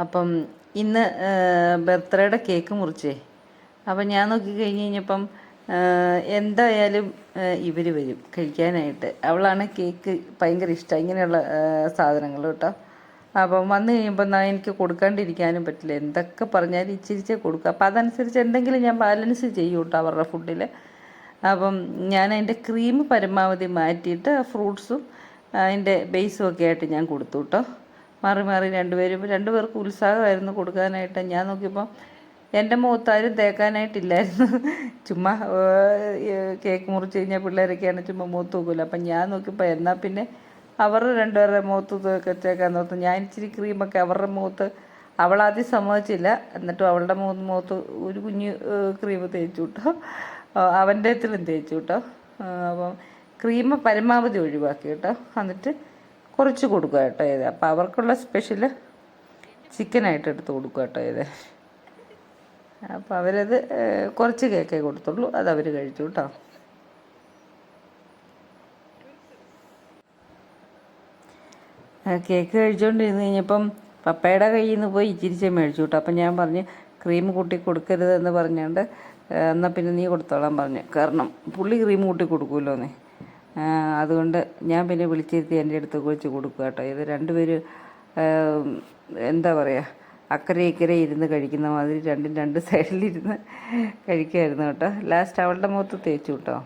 അപ്പം ഇന്ന് ബർത്ത്ഡേയുടെ കേക്ക് മുറിച്ചേ. അപ്പം ഞാൻ നോക്കി കഴിഞ്ഞ് കഴിഞ്ഞപ്പം എന്തായാലും ഇവർ വരും കഴിക്കാനായിട്ട്. അവളാണ് കേക്ക് ഭയങ്കര ഇഷ്ടം, ഇങ്ങനെയുള്ള സാധനങ്ങൾ കേട്ടോ. അപ്പം വന്നു കഴിയുമ്പോൾ എനിക്ക് കൊടുക്കാണ്ടിരിക്കാനും പറ്റില്ല, എന്തൊക്കെ പറഞ്ഞാലും ഇച്ചിരിച്ചേ കൊടുക്കുക. അപ്പം അതനുസരിച്ച് എന്തെങ്കിലും ഞാൻ ബാലൻസ് ചെയ്യും കേട്ടോ അവരുടെ ഫുഡിൽ. അപ്പം ഞാൻ അതിൻ്റെ ക്രീം പരമാവധി മാറ്റിയിട്ട് ഫ്രൂട്ട്സും അതിൻ്റെ ബേസും ഒക്കെ ആയിട്ട് ഞാൻ കൊടുത്തു കേട്ടോ. മാറി മാറി രണ്ടുപേർക്കും ഉത്സാഹമായിരുന്നു കൊടുക്കാനായിട്ട്. ഞാൻ നോക്കിയപ്പോൾ എൻ്റെ മുഖത്താരും തേക്കാനായിട്ടില്ലായിരുന്നു. ചുമ്മാ കേക്ക് മുറിച്ച് കഴിഞ്ഞാൽ പിള്ളേരൊക്കെയാണ് ചുമ്മാ മുഖത്ത് നോക്കില്ല. അപ്പം ഞാൻ നോക്കിയപ്പോൾ എന്നാൽ പിന്നെ അവരുടെ രണ്ടുപേരുടെ മുഖത്ത് തേക്കാൻ നോക്കും. ഞാൻ ഇച്ചിരി ക്രീമൊക്കെ അവരുടെ മുഖത്ത്, അവളാദ്യം സമ്മതിച്ചില്ല, എന്നിട്ടും അവളുടെ മുഖത്ത് ഒരു കുഞ്ഞ് ക്രീം തേച്ചു കേട്ടോ. അവൻ്റെ ത്തിലും തേച്ചു കേട്ടോ. അപ്പം ക്രീം പരമാവധി ഒഴിവാക്കി കേട്ടോ. എന്നിട്ട് കുറച്ച് കൊടുക്കുക കേട്ടോ ഇത്. അപ്പോൾ അവർക്കുള്ള സ്പെഷ്യൽ ചിക്കനായിട്ട് എടുത്ത് കൊടുക്കുക കേട്ടോ ഇത്. അപ്പോൾ അവരത് കുറച്ച് കേക്കേ കൊടുത്തുള്ളൂ, അത് അവർ കഴിച്ചു കേട്ടോ. കേക്ക് കഴിച്ചുകൊണ്ടിരുന്ന് കഴിഞ്ഞപ്പം പപ്പയുടെ കയ്യിൽ നിന്ന് പോയി ഇച്ചിരിച്ചേ മേടിച്ചു കേട്ടോ. അപ്പം ഞാൻ പറഞ്ഞ് ക്രീം കൂട്ടി കൊടുക്കരുതെന്ന് പറഞ്ഞുകൊണ്ട് എന്നാൽ പിന്നെ നീ കൊടുത്തോളാൻ പറഞ്ഞു. കാരണം പുള്ളി ക്രീം കൂട്ടി കൊടുക്കുമല്ലോന്നേ. അതുകൊണ്ട് ഞാൻ പിന്നെ വിളിച്ചിരുത്തി എൻ്റെ അടുത്ത് കുഴിച്ച് കൊടുക്കുക കേട്ടോ. ഇത് രണ്ടുപേരും എന്താ പറയുക, അക്കരെ ഇക്കരെ ഇരുന്ന് കഴിക്കുന്ന മാതിരി രണ്ടും രണ്ട് സൈഡിലിരുന്ന് കഴിക്കുമായിരുന്നു കേട്ടോ. ലാസ്റ്റ് അവളുടെ മുഖത്ത് തേച്ചു കേട്ടോ.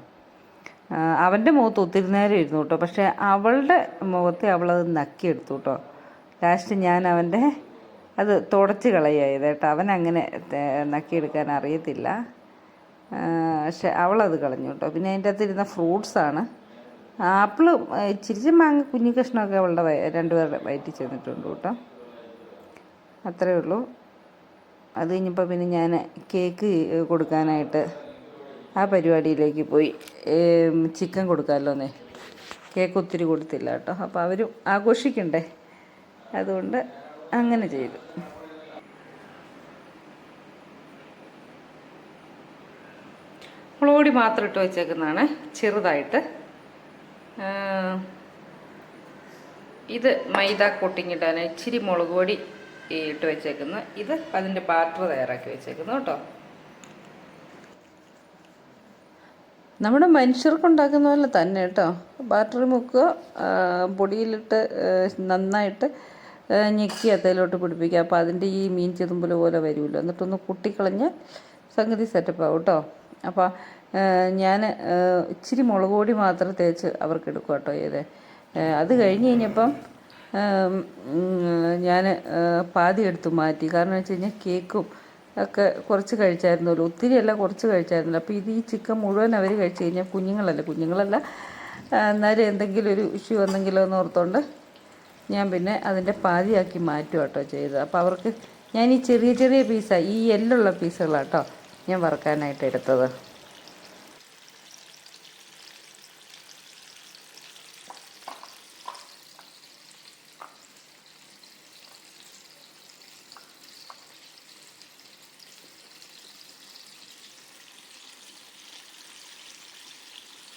അവൻ്റെ മുഖത്ത് ഒത്തിരി നേരം ഇരുന്നു കേട്ടോ. പക്ഷേ അവളുടെ മുഖത്തെ അവളത് നക്കിയെടുത്തു കേട്ടോ. ലാസ്റ്റ് ഞാൻ അവൻ്റെ അത് തുടച്ച് കളയായത് കേട്ടോ. അവനങ്ങനെ നക്കിയെടുക്കാൻ അറിയത്തില്ല, പക്ഷെ അവളത് കളഞ്ഞു കേട്ടോ. പിന്നെ അതിൻ്റെ അകത്തിരുന്ന ഫ്രൂട്ട്സാണ്. ആപ്പിളും ഇച്ചിരി മാങ്ങ കുഞ്ഞു കഷ്ണമൊക്കെ അവളുടെ രണ്ടുപേരുടെ വയറ്റിൽ ചെന്നിട്ടുണ്ട് കേട്ടോ. അത്രയേ ഉള്ളൂ. അത് കഴിഞ്ഞപ്പോൾ പിന്നെ ഞാൻ കേക്ക് കൊടുക്കാനായിട്ട് ആ പരിപാടിയിലേക്ക് പോയി. ചിക്കൻ കൊടുക്കാമല്ലോന്നേ, കേക്ക് ഒത്തിരി കൊടുത്തില്ല കേട്ടോ. അപ്പോൾ അവരും ആഘോഷിക്കണ്ടേ, അതുകൊണ്ട് അങ്ങനെ ചെയ്തു. മുളക് പൊടി മാത്രം ഇട്ട് വെച്ചേക്കുന്നതാണ് ചെറുതായിട്ട്. ഇത് മൈദ കോട്ടിങ് ഇടാൻ ഇച്ചിരി മുളക് പൊടി ഇട്ട് വെച്ചേക്കുന്നു. ഇത് അതിൻ്റെ ബാറ്റർ തയ്യാറാക്കി വെച്ചേക്കുന്നു കേട്ടോ. നമ്മുടെ മനുഷ്യർക്കുണ്ടാക്കുന്ന പോലെ തന്നെ കേട്ടോ. ബാറ്ററി മുക്കുക, പൊടിയിലിട്ട് നന്നായിട്ട് ഞെക്കി അതേലോട്ട് പിടിപ്പിക്കുക. അപ്പോൾ അതിൻ്റെ ഈ മീൻ ചെതുമ്പൽ പോലെ വരുമല്ലോ. എന്നിട്ടൊന്ന് കുട്ടിക്കളഞ്ഞ് സംഗതി സെറ്റപ്പാവും കേട്ടോ. അപ്പോൾ ഞാൻ ഇച്ചിരി മുളക് പൊടി മാത്രം തേച്ച് അവർക്ക് എടുക്കും കേട്ടോ ചെയ്തേ. അത് കഴിഞ്ഞ് കഴിഞ്ഞപ്പം ഞാൻ പാതി എടുത്ത് മാറ്റി. കാരണം വെച്ച് കഴിഞ്ഞാൽ കേക്കും ഒക്കെ കുറച്ച് കഴിച്ചായിരുന്നല്ലോ, ഒത്തിരിയല്ല കുറച്ച് കഴിച്ചായിരുന്നല്ലോ. അപ്പോൾ ഇത് ഈ ചിക്കൻ മുഴുവൻ അവർ കഴിച്ച് കഴിഞ്ഞാൽ കുഞ്ഞുങ്ങളല്ല എന്നാലും എന്തെങ്കിലും ഒരു ഇഷ്യൂ വന്നെങ്കിലോ എന്ന് ഓർത്തുകൊണ്ട് ഞാൻ പിന്നെ അതിൻ്റെ പാതിയാക്കി മാറ്റുക കേട്ടോ ചെയ്തത്. അപ്പോൾ അവർക്ക് ഞാൻ ഈ ചെറിയ ചെറിയ പീസാണ്, ഈ എല്ലുള്ള പീസുകളാണ് കേട്ടോ ഞാൻ വറുക്കാനായിട്ട് എടുത്തത്.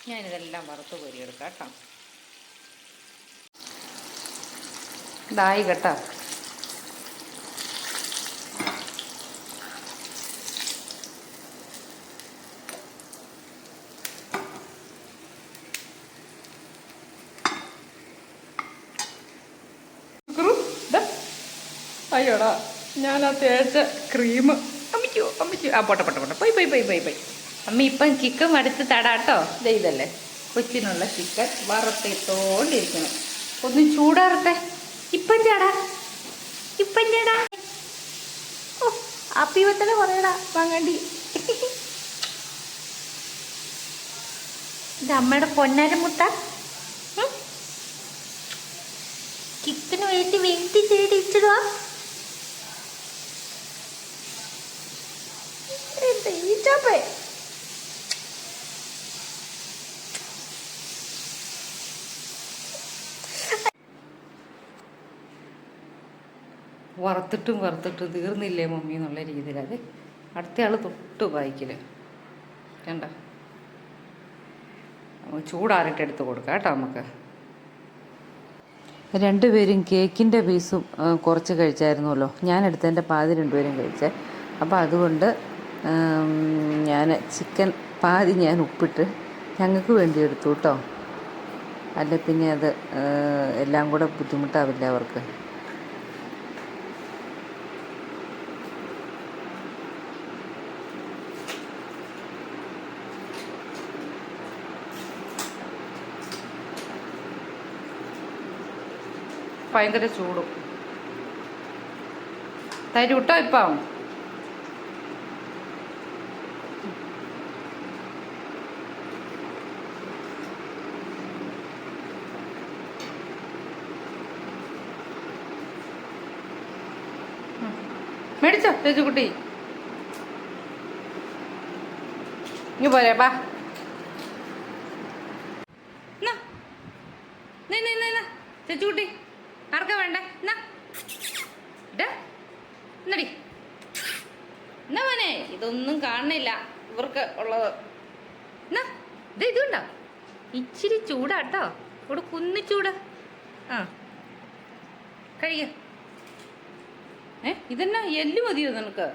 ഞാനിതെല്ലാം വറുത്ത് കോരിയെടുക്കാം കേട്ടോ. ഇതായി കേട്ടോ. അയ്യോടാ, ഞാൻ ആ തേച്ച ക്രീം അമ്മിക്കോ ആ പോട്ടെ പോയി അമ്മ ഇപ്പം ചിക്കൻ വറുത്ത് തടാട്ടോ. ഇതല്ലേ കൊച്ചിനുള്ള ചിക്കൻ വറുത്തിട്ടോണ്ടിരിക്കണം. ഒന്ന് ചൂടാറട്ടെ. ഇപ്പം ചേടാ ഓ അപ്പിവത്തന്നെ പറയടാ വാങ്ങാണ്ടി. ഇത് അമ്മയുടെ പൊന്നാര മുട്ട. ചിക്കന് വേണ്ടി ചെയ്ത് ഇച്ചിടുവാ. ഈച്ചപ്പേ വറുത്തിട്ടും തീർന്നില്ലേ മമ്മി എന്നുള്ള രീതിയിൽ അത് അടുത്തയാൾ തൊട്ട് വായിക്കല് കണ്ട. ചൂടാറിട്ട് എടുത്ത് കൊടുക്കാം കേട്ടോ നമുക്ക്. രണ്ടുപേരും കേക്കിൻ്റെ പീസും കുറച്ച് കഴിച്ചായിരുന്നല്ലോ. ഞാനെടുത്തതിൻ്റെ പാതി രണ്ടുപേരും കഴിച്ചേ. അപ്പോൾ അതുകൊണ്ട് ഞാൻ ചിക്കൻ പാതി ഞാൻ ഉപ്പിട്ട് ഞങ്ങൾക്ക് വേണ്ടി എടുത്തു കേട്ടോ. അല്ല പിന്നെ അത് എല്ലാം കൂടെ ബുദ്ധിമുട്ടാവില്ല അവർക്ക്. ഭയങ്കര ചൂടും തൈര് വിട്ടോ ഇപ്പം. മേടിച്ചോ ചേച്ചിക്കുട്ടി, ഇങ്ങ് പോരെ ബാ. ചേച്ചിക്കുട്ടി ആർക്കാ വേണ്ടേ? എന്നടി എന്നാ മോനെ, ഇതൊന്നും കാണുന്നില്ല ഇവർക്ക് ഉള്ളത്. എന്നാ ഇതുണ്ടോ, ഇച്ചിരി ചൂടാട്ടോ, ഇവിടെ കുന്നിച്ചൂട്. ആ കഴിയ. ഇതെന്നാ എല്ല് മതിയോ നിനക്ക്?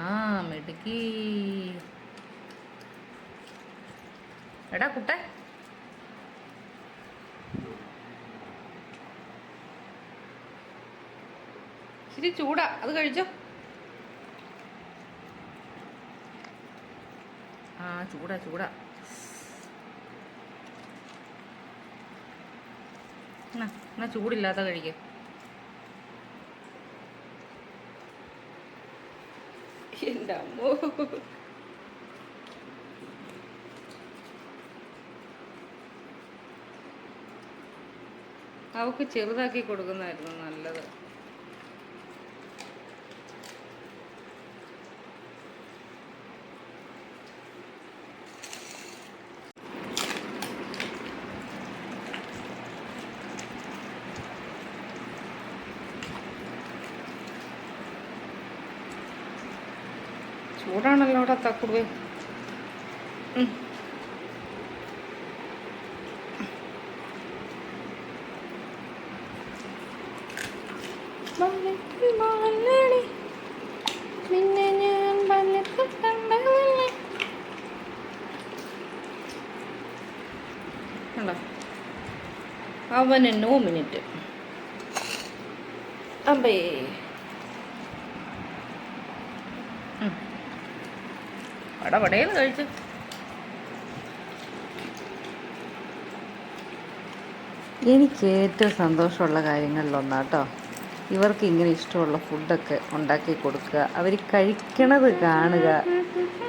ആ മിടുക്കി. എടാ കുട്ടേ, ഇച്ചിരി ചൂടാ, അത് കഴിച്ചോ. ആ ചൂടാ ചൂടാ. എന്നാ ചൂടില്ലാത്ത കഴിക്കുക. എൻ്റെ അമ്മോ, അവക്ക് ചെറുതാക്കി കൊടുക്കുന്നതായിരുന്നു നല്ലത്. ചൂടാണല്ലോ അവിടെ തക്കുടുവേ. പിന്നെ ഞാൻ അവന് 9 മിനിറ്റ്. അമ്പേ വടവടേന്ന് കഴിച്ചു. എനിക്ക് ഏറ്റവും സന്തോഷമുള്ള കാര്യങ്ങളിലൊന്നാട്ടോ ഇവർക്ക് ഇങ്ങനെ ഇഷ്ടമുള്ള ഫുഡൊക്കെ ഉണ്ടാക്കി കൊടുക്കുക, അവർ കഴിക്കണത് കാണുക.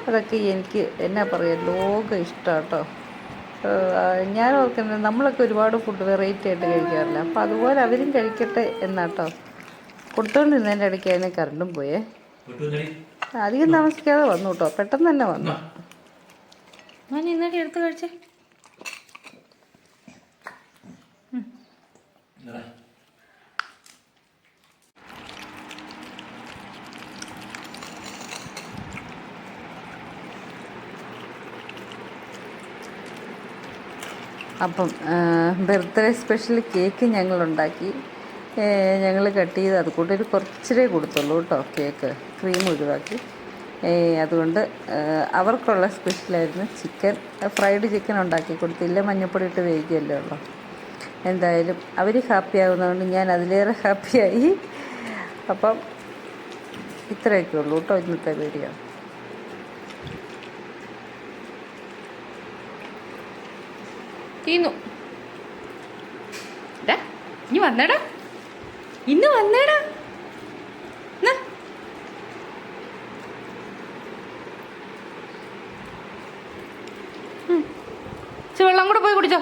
അതൊക്കെ എനിക്ക് എന്നാ പറയുക, ലോക ഇഷ്ടമാണ് കേട്ടോ. ഞാൻ ഓർക്കുന്നത് നമ്മളൊക്കെ ഒരുപാട് ഫുഡ് വെറൈറ്റി ആയിട്ട് കഴിക്കാറില്ല. അപ്പം അതുപോലെ അവരും കഴിക്കട്ടെ എന്നാട്ടോ കൊടുത്തോണ്ടിരുന്നതിൻ്റെ ഇടയ്ക്ക് അതിന് കറണ്ടും പോയേ. അധികം താമസിക്കാതെ വന്നു കേട്ടോ, പെട്ടെന്ന് തന്നെ വന്നു. ഞാൻ ഇന്നലെ എടുത്ത് കഴിച്ചേ. അപ്പം ബർത്ത്ഡേ സ്പെഷ്യൽ കേക്ക് ഞങ്ങളുണ്ടാക്കി, ഞങ്ങൾ കട്ട് ചെയ്ത് അത് കൂട്ടൊരു കുറച്ചേ കൊടുത്തുള്ളൂ കേട്ടോ. കേക്ക് ക്രീം ഒഴിവാക്കി. അതുകൊണ്ട് അവർക്കുള്ള സ്പെഷ്യലായിരുന്നു ചിക്കൻ, ഫ്രൈഡ് ചിക്കൻ ഉണ്ടാക്കി കൊടുത്തില്ല, മഞ്ഞൾപ്പൊടി ഇട്ട് വേവിക്കുകയല്ലേ ഉള്ളൂ. എന്തായാലും അവർ ഹാപ്പി ആകുന്നതുകൊണ്ട് ഞാൻ അതിലേറെ ഹാപ്പിയായി. അപ്പം ഇത്രയൊക്കെ ഉള്ളൂ കേട്ടോ ഇന്നത്തെ വീഡിയോ. തീന്നു. ഇനി വന്നേടാ, ഇന്ന് വന്നേടാ. വെള്ളം കൂടെ പോയി കുടിച്ചോ.